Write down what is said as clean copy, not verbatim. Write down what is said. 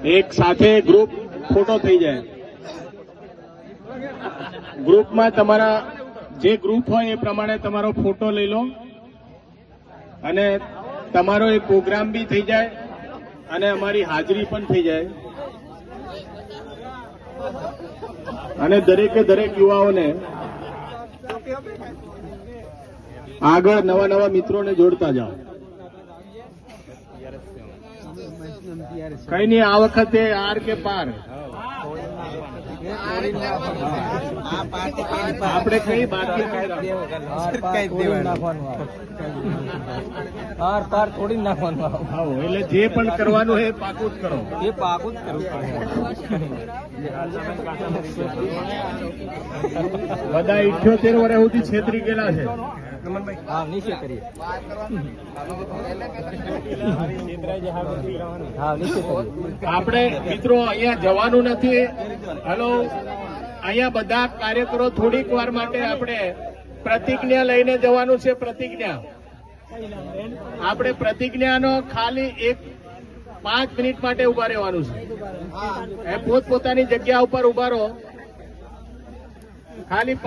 એક સાથે group photo થઈ જાય. ગ્રુપમાં તમારા જે ગ્રુપ હોય એ પ્રમાણે તમારો ફોટો લઈ લો અને તમારો એ પ્રોગ્રામ બી થઈ જાય અને અમારી હાજરી પણ થઈ જાય. અને દરેકે દરેક યુવાઓને આગળ નવા નવા મિત્રોને જોડતા જાઓ. કઈ નહીં, આ વખતે આર કે પાર આપણે કઈ બાકી પાર થોડી નાખવાનું. એટલે જે પણ કરવાનું એ પાકું જ કરો. એ પાકું જ કરવું બધા 78 વર્ષ સુધી છેતરી ગયેલા છે. હા, નીચે કરીએ. હા, નીચે કરીએ. આપણે મિત્રો અહીંયા જવાનું નથી. હલો, અહીંયા બધા કાર્યકરો થોડીક વાર માટે આપણે પ્રતિજ્ઞા લઈને જવાનું છે. પ્રતિજ્ઞા આપણે પ્રતિજ્ઞાનો ખાલી 5 મિનિટ માટે ઉભા રહેવાનું છે. પોતપોતાની જગ્યા ઉપર ઉભા રહો. ખાલી 5